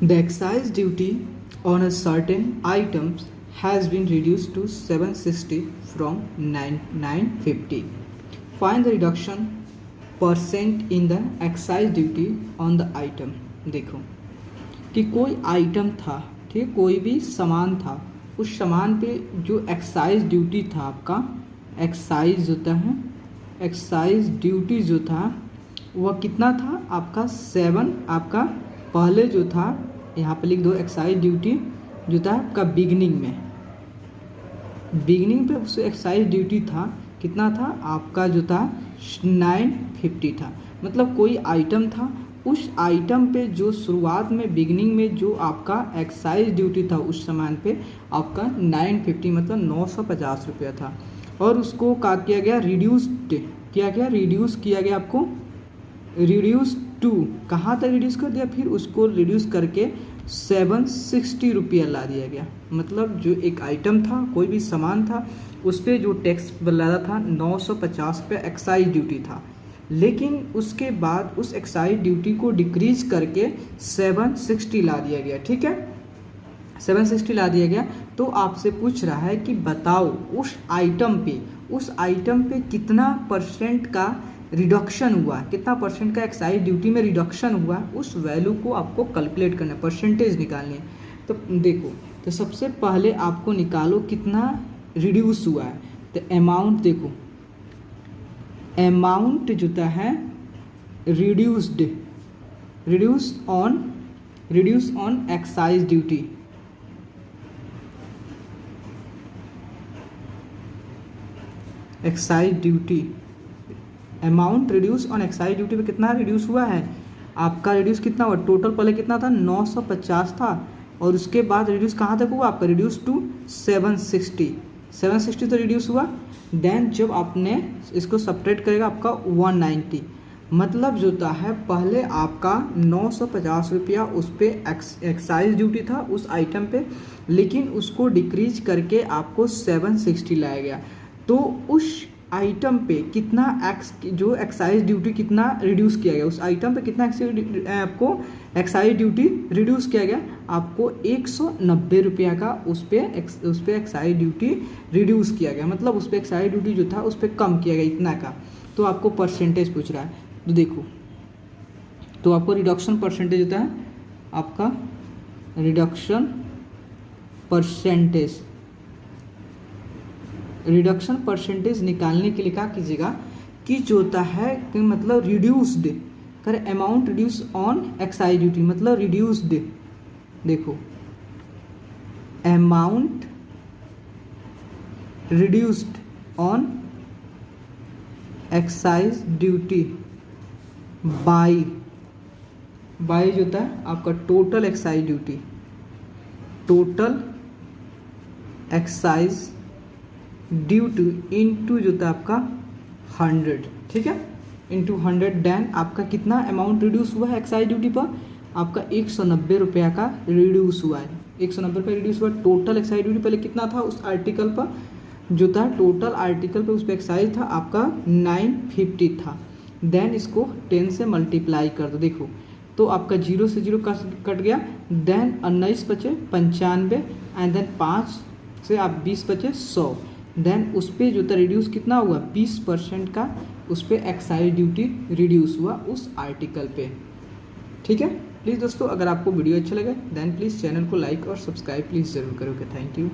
The excise duty on a certain items has been reduced to 760 from 950. Find the reduction percent in the excise duty on the item. देखो कि कोई item था, ठीक, कोई भी सामान था, उस सामान पे जो एक्साइज ड्यूटी था आपका, एक्साइज होता है, एक्साइज ड्यूटी जो था वह कितना था आपका 7, आपका पहले जो था यहाँ पे लिख दो एक्साइज ड्यूटी जो था आपका बिगनिंग पे उस एक्साइज ड्यूटी था कितना था आपका जो था 950 था। मतलब कोई आइटम था, उस आइटम पे जो शुरुआत में बिगनिंग में जो आपका एक्साइज ड्यूटी था उस सामान पे आपका 950 मतलब 950 रुपया था, और उसको क्या किया गया, रिड्यूस किया गया आपको, रिड्यूस टू कहाँ तक रिड्यूस कर दिया, फिर उसको रिड्यूस करके 760 रुपया ला दिया गया। मतलब जो एक आइटम था, कोई भी सामान था, उस पर जो टैक्स लगा था 950 पे एक्साइज ड्यूटी था, लेकिन उसके बाद उस एक्साइज ड्यूटी को डिक्रीज करके 760 ला दिया गया। ठीक है, 760 ला दिया गया। तो आपसे पूछ रहा है कि बताओ उस आइटम पे कितना परसेंट का रिडक्शन हुआ, कितना परसेंट का एक्साइज ड्यूटी में रिडक्शन हुआ, उस वैल्यू को आपको कैलकुलेट करना है, परसेंटेज निकालनी है। तो देखो, तो सबसे पहले आपको निकालो कितना रिड्यूस हुआ है। तो अमाउंट देखो, अमाउंट जो है reduce on excise duty, excise duty, amount reduce on excise duty पे कितना रिड्यूस हुआ है आपका, रिड्यूस कितना हुआ, टोटल पहले कितना था 950 था, और उसके बाद रिड्यूस कहाँ तक हुआ आपका, रिड्यूस टू 760 तो रिड्यूस हुआ। देन जब आपने इसको सब्ट्रैक्ट करेगा आपका 190, मतलब जो होता है पहले आपका 950 रुपया उस पर एक्साइज ड्यूटी था उस आइटम पे, लेकिन उसको डिक्रीज करके आपको 760 लाया गया। तो उस आइटम पे कितना जो एक्साइज ड्यूटी कितना रिड्यूस किया गया, उस आइटम पे कितना आपको एक्साइज ड्यूटी रिड्यूस किया गया, आपको 190 रुपया का उस पर एक्साइज ड्यूटी रिड्यूस किया गया। मतलब उस पर एक्साइज ड्यूटी जो था उस पर कम किया गया इतना का। तो आपको परसेंटेज पूछ रहा है, तो देखो, तो आपको रिडक्शन परसेंटेज होता है आपका, रिडक्शन परसेंटेज निकालने के लिए क्या कीजिएगा कि जो होता है कि मतलब रिड्यूस्ड कर amount reduce on excise duty, मतलब रिड्यूस्ड, देखो amount reduced on excise duty by जो होता है आपका total excise duty, total excise duty into जो था आपका 100, ठीक है, इनटू 100। देन आपका कितना अमाउंट रिड्यूस हुआ है एक्साइज ड्यूटी पर, आपका 190 रुपया का रिड्यूस हुआ है, 190 रुपया रिड्यूस हुआ। टोटल एक्साइज ड्यूटी पहले कितना था उस आर्टिकल पर, जो था टोटल आर्टिकल पर उस पर एक्साइज था आपका 950 था। देन इसको 10 से मल्टीप्लाई कर दो, देखो तो आपका 0 से 0 कट गया। देन 19 बचे 95, एंड देन 5 से आप 20 बचे 100। देन उस पर जो था रिड्यूस कितना हुआ, 20% का उस पर एक्साइज ड्यूटी रिड्यूस हुआ उस आर्टिकल पे। ठीक है, प्लीज़ दोस्तों, अगर आपको वीडियो अच्छा लगे देन प्लीज़ चैनल को लाइक और सब्सक्राइब प्लीज़ ज़रूर करोगे। Thank you.